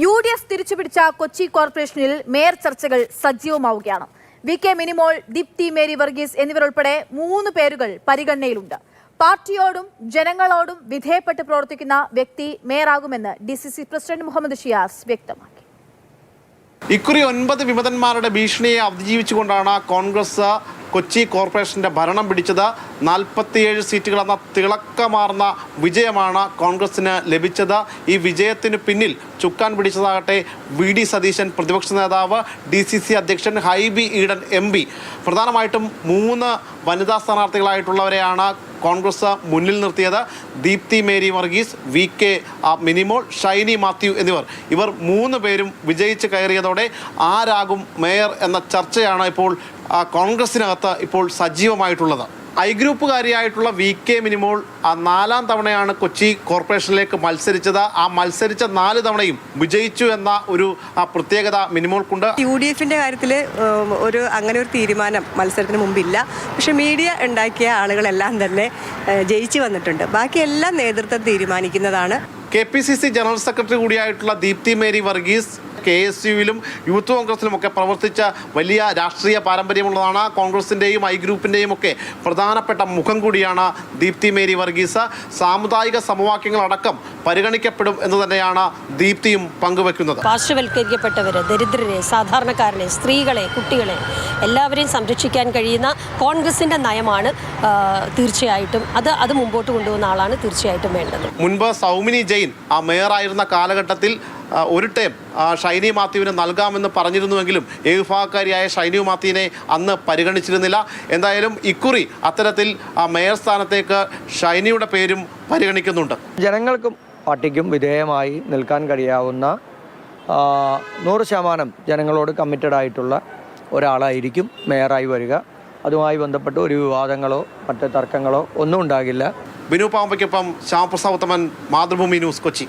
UDF തിരിച്ചുപിടിച്ച Kochi കോർപ്പറേഷനിൽ mayor ചർച്ചകൾ സജീവമാവുകയാണ്. VK Minimol, Deepthi Mary Varghese എന്നിവരുൾപ്പെടെ 3 പേരുകൾ പരിഗണനയിലുണ്ട്. പാർട്ടിയോടും ജനങ്ങളോടും വിധേയപ്പെട്ട് പ്രവർത്തിക്കുന്ന വ്യക്തി മേയറാകുമെന്ന് DCC പ്രസിഡന്റ് മുഹമ്മദ് ഷിയാസ് വ്യക്തമാക്കി. ഇക്കുറി 9 വിമതന്മാരുടെ ഭീഷണിയെ അതിജീവിച്ചുകൊണ്ടാണ് കോൺഗ്രസ് കൊച്ചി കോർപ്പറേഷന്റെ ഭരണം പിടിച്ചത്. 47 സീറ്റുകൾ എന്ന തിളക്കമാർന്ന വിജയമാണ് കോൺഗ്രസിന് ലഭിച്ചത്. ഈ വിജയത്തിന് പിന്നിൽ ചുക്കാൻ പിടിച്ചതാകട്ടെ VD സതീശൻ, പ്രതിപക്ഷ നേതാവ്, DCC അധ്യക്ഷൻ ഹൈബി ഈഡൻ MP. പ്രധാനമായിട്ടും 3 വനിതാ സ്ഥാനാർത്ഥികളായിട്ടുള്ളവരെയാണ് കോൺഗ്രസ് മുന്നിൽ നിർത്തിയത്. ദീപ്തി മേരി വർഗീസ്, VK മിനിമോൾ, ഷൈനി മാത്യു ഇവർ 3 പേരും വിജയിച്ച് കയറിയതോടെ ആരാകും മേയർ എന്ന ചർച്ചയാണ് ഇപ്പോൾ കോൺഗ്രസിനകത്ത് ഇപ്പോൾ സജീവമായിട്ടുള്ളത്. ഐ ഗ്രൂപ്പുകാരിയായിട്ടുള്ള VK മിനിമോൾ 4ാം തവണയാണ് കൊച്ചി കോർപ്പറേഷനിലേക്ക് മത്സരിച്ചത്. ആ മത്സരിച്ച 4 തവണയും വിജയിച്ചു എന്ന ഒരു പ്രത്യേകത മിനിമോൾക്കുണ്ട്. UDFന്റെ കാര്യത്തിൽ അങ്ങനെ ഒരു തീരുമാനം മത്സരത്തിന് മുമ്പില്ല. പക്ഷെ മീഡിയ ഉണ്ടാക്കിയ ആളുകളെല്ലാം തന്നെ ജയിച്ചു വന്നിട്ടുണ്ട്. ബാക്കിയെല്ലാം നേതൃത്വം തീരുമാനിക്കുന്നതാണ്. KPCC ജനറൽ സെക്രട്ടറി കൂടിയായിട്ടുള്ള ദീപ്തി മേരി വർഗീസ് KSUവിലും യൂത്ത് കോൺഗ്രസിലുമൊക്കെ പ്രവർത്തിച്ച വലിയ രാഷ്ട്രീയ പാരമ്പര്യമുള്ളതാണ്. കോൺഗ്രസിൻ്റെയും ഐ ഗ്രൂപ്പിൻ്റെയും ഒക്കെ പ്രധാനപ്പെട്ട മുഖം കൂടിയാണ് ദീപ്തി മേരി വർഗീസ്. സാമുദായിക സമവാക്യങ്ങളടക്കം പരിഗണിക്കപ്പെടും എന്ന് തന്നെയാണ് ദീപ്തിയും പങ്കുവെക്കുന്നത്. പാർശ്വവൽക്കരിക്കപ്പെട്ടവരെ, ദരിദ്രരെ, സാധാരണക്കാരനെ, സ്ത്രീകളെ, കുട്ടികളെ എല്ലാവരെയും സംരക്ഷിക്കാൻ കഴിയുന്ന കോൺഗ്രസിൻ്റെ നയമാണ് തീർച്ചയായിട്ടും അത് മുമ്പോട്ട് കൊണ്ടുപോകുന്ന ആളാണ് തീർച്ചയായിട്ടും വേണ്ടത്. മുൻപ് സൗമിനി ജെയിൻ മേയറായിരുന്ന കാലഘട്ടത്തിൽ ഒരു ടൈം ഷൈനി മാത്യുവിന് നൽകാമെന്ന് പറഞ്ഞിരുന്നുവെങ്കിലും വിഭാഗക്കാരിയായ ഷൈനി മാത്യുവിനെ അന്ന് പരിഗണിച്ചിരുന്നില്ല. എന്തായാലും ഇക്കുറി അത്തരത്തിൽ മേയർ സ്ഥാനത്തേക്ക് ഷൈനിയുടെ പേരും പരിഗണിക്കുന്നുണ്ട്. ജനങ്ങൾക്കും പാർട്ടിക്കും വിധേയമായി നിൽക്കാൻ കഴിയാവുന്ന 100% ജനങ്ങളോട് കമ്മിറ്റഡ് ആയിട്ടുള്ള ഒരാളായിരിക്കും മേയറായി വരിക. അതുമായി ബന്ധപ്പെട്ട് ഒരു വിവാദങ്ങളോ മറ്റ് തർക്കങ്ങളോ ഒന്നും ഉണ്ടാകില്ല. ബിനു പാമ്പയ്ക്കൊപ്പം ശ്യാമപ്രസാദ് ഉത്തമൻ, മാതൃഭൂമി ന്യൂസ്, കൊച്ചി.